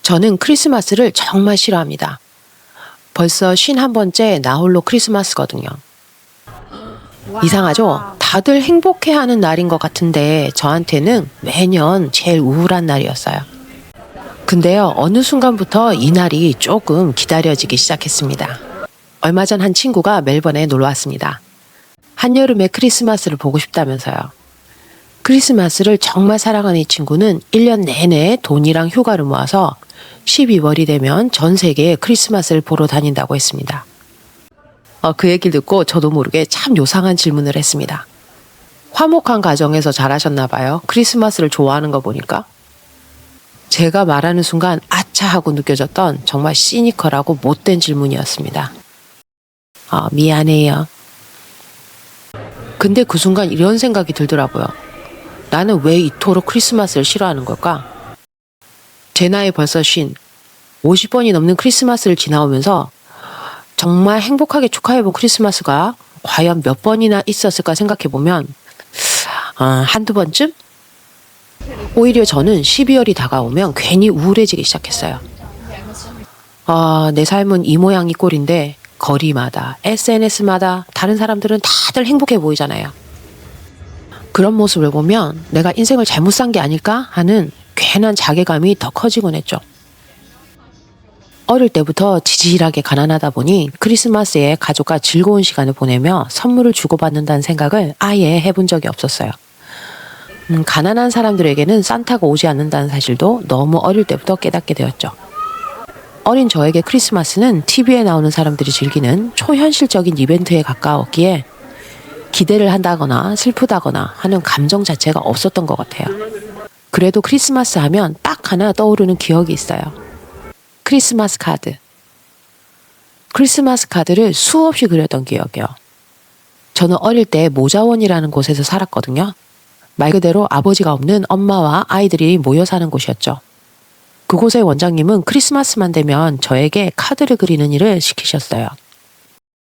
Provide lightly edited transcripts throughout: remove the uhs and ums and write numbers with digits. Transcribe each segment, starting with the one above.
저는 크리스마스를 정말 싫어합니다. 벌써 51번째 나홀로 크리스마스거든요. 이상하죠? 다들 행복해하는 날인 것 같은데 저한테는 매년 제일 우울한 날이었어요. 근데요, 어느 순간부터 이 날이 조금 기다려지기 시작했습니다. 얼마 전 한 친구가 멜번에 놀러 왔습니다. 한여름에 크리스마스를 보고 싶다면서요. 크리스마스를 정말 사랑하는 이 친구는 1년 내내 돈이랑 휴가를 모아서 12월이 되면 전 세계에 크리스마스를 보러 다닌다고 했습니다. 그 얘기를 듣고 저도 모르게 참 요상한 질문을 했습니다. 화목한 가정에서 자라셨나 봐요. 크리스마스를 좋아하는 거 보니까. 제가 말하는 순간 아차 하고 느껴졌던 정말 시니컬하고 못된 질문이었습니다. 미안해요. 근데 그 순간 이런 생각이 들더라고요. 나는 왜 이토록 크리스마스를 싫어하는 걸까? 제 나이 벌써 50번이 넘는 크리스마스를 지나오면서 정말 행복하게 축하해본 크리스마스가 과연 몇 번이나 있었을까 생각해보면 한두 번쯤? 오히려 저는 12월이 다가오면 괜히 우울해지기 시작했어요. 내 삶은 이 모양 이 꼴인데 거리마다 SNS마다 다른 사람들은 다들 행복해 보이잖아요. 그런 모습을 보면 내가 인생을 잘못 산 게 아닐까 하는 괜한 자괴감이 더 커지곤 했죠. 어릴 때부터 지질하게 가난하다 보니 크리스마스에 가족과 즐거운 시간을 보내며 선물을 주고받는다는 생각을 아예 해본 적이 없었어요. 가난한 사람들에게는 산타가 오지 않는다는 사실도 너무 어릴 때부터 깨닫게 되었죠. 어린 저에게 크리스마스는 TV에 나오는 사람들이 즐기는 초현실적인 이벤트에 가까웠기에 기대를 한다거나 슬프다거나 하는 감정 자체가 없었던 것 같아요. 그래도 크리스마스 하면 딱 하나 떠오르는 기억이 있어요. 크리스마스 카드. 크리스마스 카드를 수없이 그렸던 기억이요. 저는 어릴 때 모자원이라는 곳에서 살았거든요. 말 그대로 아버지가 없는 엄마와 아이들이 모여 사는 곳이었죠. 그곳의 원장님은 크리스마스만 되면 저에게 카드를 그리는 일을 시키셨어요.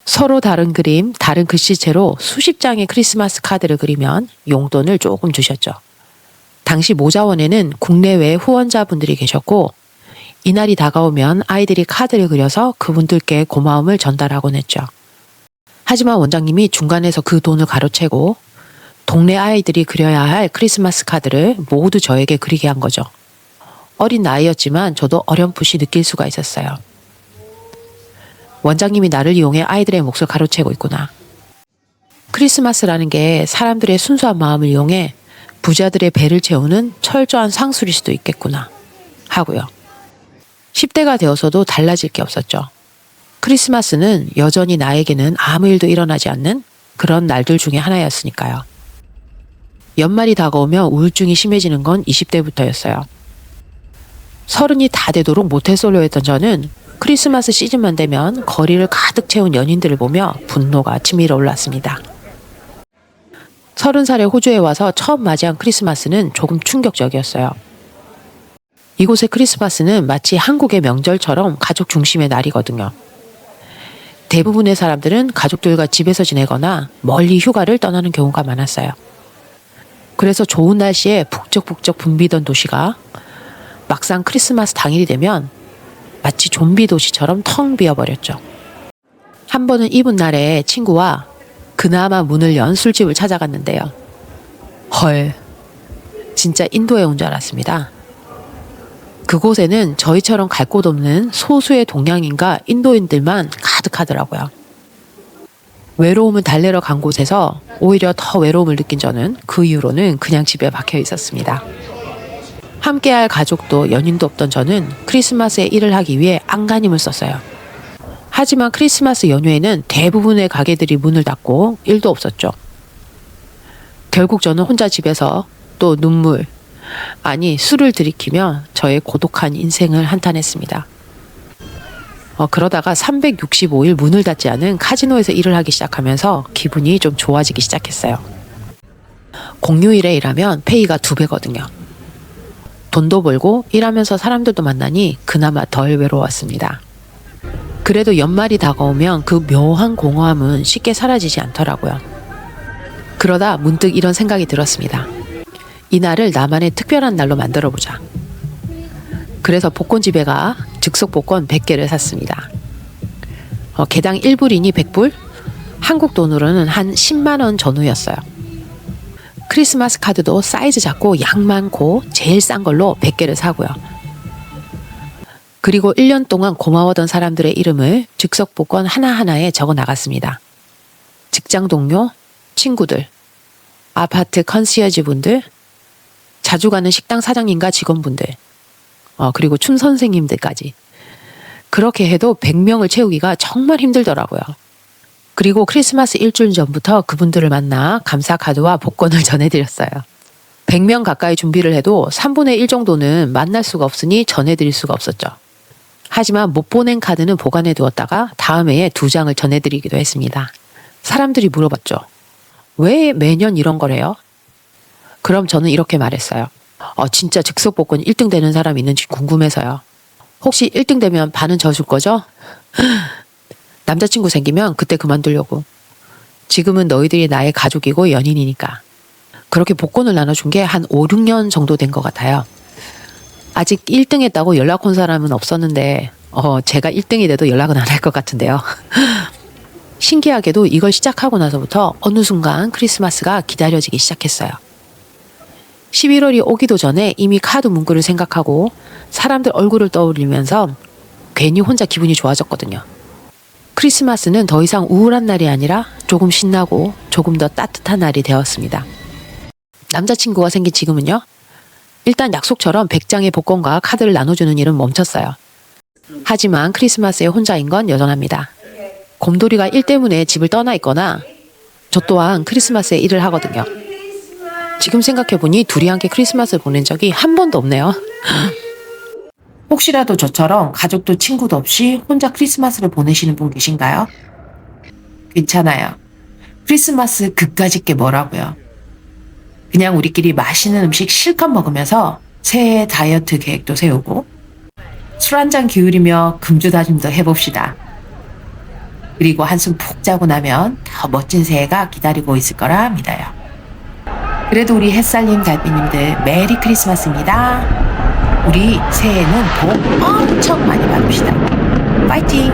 서로 다른 그림, 다른 글씨체로 수십 장의 크리스마스 카드를 그리면 용돈을 조금 주셨죠. 당시 모자원에는 국내외 후원자분들이 계셨고 이날이 다가오면 아이들이 카드를 그려서 그분들께 고마움을 전달하곤 했죠. 하지만 원장님이 중간에서 그 돈을 가로채고 동네 아이들이 그려야 할 크리스마스 카드를 모두 저에게 그리게 한 거죠. 어린 나이였지만 저도 어렴풋이 느낄 수가 있었어요. 원장님이 나를 이용해 아이들의 몫을 가로채고 있구나. 크리스마스라는 게 사람들의 순수한 마음을 이용해 부자들의 배를 채우는 철저한 상술일 수도 있겠구나 하고요. 10대가 되어서도 달라질 게 없었죠. 크리스마스는 여전히 나에게는 아무 일도 일어나지 않는 그런 날들 중에 하나였으니까요. 연말이 다가오면 우울증이 심해지는 건 20대부터였어요. 30이 다 되도록 모태솔로였던 저는 크리스마스 시즌만 되면 거리를 가득 채운 연인들을 보며 분노가 치밀어 올랐습니다. 30살에 호주에 와서 처음 맞이한 크리스마스는 조금 충격적이었어요. 이곳의 크리스마스는 마치 한국의 명절처럼 가족 중심의 날이거든요. 대부분의 사람들은 가족들과 집에서 지내거나 멀리 휴가를 떠나는 경우가 많았어요. 그래서 좋은 날씨에 북적북적 붐비던 도시가 막상 크리스마스 당일이 되면 마치 좀비 도시처럼 텅 비어버렸죠. 한 번은 이분 날에 친구와 그나마 문을 연 술집을 찾아갔는데요. 헐, 진짜 인도에 온 줄 알았습니다. 그곳에는 저희처럼 갈 곳 없는 소수의 동양인과 인도인들만 가득하더라고요. 외로움을 달래러 간 곳에서 오히려 더 외로움을 느낀 저는 그 이후로는 그냥 집에 박혀 있었습니다. 함께할 가족도 연인도 없던 저는 크리스마스에 일을 하기 위해 안간힘을 썼어요. 하지만 크리스마스 연휴에는 대부분의 가게들이 문을 닫고 일도 없었죠. 결국 저는 혼자 집에서 또 눈물, 술을 들이키며 저의 고독한 인생을 한탄했습니다. 그러다가 365일 문을 닫지 않은 카지노에서 일을 하기 시작하면서 기분이 좀 좋아지기 시작했어요. 공휴일에 일하면 페이가 2배거든요. 돈도 벌고 일하면서 사람들도 만나니 그나마 덜 외로웠습니다. 그래도 연말이 다가오면 그 묘한 공허함은 쉽게 사라지지 않더라고요. 그러다 문득 이런 생각이 들었습니다. 이 날을 나만의 특별한 날로 만들어보자. 그래서 복권집에 가 즉석 복권 100개를 샀습니다. 개당 1불이니 100불? 한국 돈으로는 한 10만 원 전후였어요. 크리스마스 카드도 사이즈 작고 양 많고 제일 싼 걸로 100개를 사고요. 그리고 1년 동안 고마워던 사람들의 이름을 즉석 복권 하나하나에 적어 나갔습니다. 직장 동료, 친구들, 아파트 컨시어지 분들, 자주 가는 식당 사장님과 직원분들, 그리고 춤 선생님들까지. 그렇게 해도 100명을 채우기가 정말 힘들더라고요. 그리고 크리스마스 일주일 전부터 그분들을 만나 감사 카드와 복권을 전해드렸어요. 100명 가까이 준비를 해도 3분의 1 정도는 만날 수가 없으니 전해드릴 수가 없었죠. 하지만 못 보낸 카드는 보관해 두었다가 다음 해에 2장을 전해드리기도 했습니다. 사람들이 물어봤죠. 왜 매년 이런 거래요? 그럼 저는 이렇게 말했어요. 진짜 즉석 복권 1등 되는 사람 있는지 궁금해서요. 혹시 1등 되면 반은 져줄 거죠? 남자친구 생기면 그때 그만두려고. 지금은 너희들이 나의 가족이고 연인이니까. 그렇게 복권을 나눠준 게 한 5, 6년 정도 된 것 같아요. 아직 1등 했다고 연락 온 사람은 없었는데 제가 1등이 돼도 연락은 안 할 것 같은데요. 신기하게도 이걸 시작하고 나서부터 어느 순간 크리스마스가 기다려지기 시작했어요. 11월이 오기도 전에 이미 카드 문구를 생각하고 사람들 얼굴을 떠올리면서 괜히 혼자 기분이 좋아졌거든요. 크리스마스는 더 이상 우울한 날이 아니라 조금 신나고 조금 더 따뜻한 날이 되었습니다. 남자친구가 생긴 지금은요. 일단 약속처럼 100장의 복권과 카드를 나눠주는 일은 멈췄어요. 하지만 크리스마스에 혼자인 건 여전합니다. 곰돌이가 일 때문에 집을 떠나 있거나 저 또한 크리스마스에 일을 하거든요. 지금 생각해보니 둘이 함께 크리스마스를 보낸 적이 한 번도 없네요. 혹시라도 저처럼 가족도 친구도 없이 혼자 크리스마스를 보내시는 분 계신가요? 괜찮아요. 크리스마스 그까짓 게 뭐라고요. 그냥 우리끼리 맛있는 음식 실컷 먹으면서 새해 다이어트 계획도 세우고 술 한잔 기울이며 금주다짐도 해봅시다. 그리고 한숨 푹 자고 나면 더 멋진 새해가 기다리고 있을 거라 믿어요. 그래도 우리 햇살님 달빛님들 메리 크리스마스입니다. 우리 새해에는 복 엄청 많이 받읍시다. 파이팅!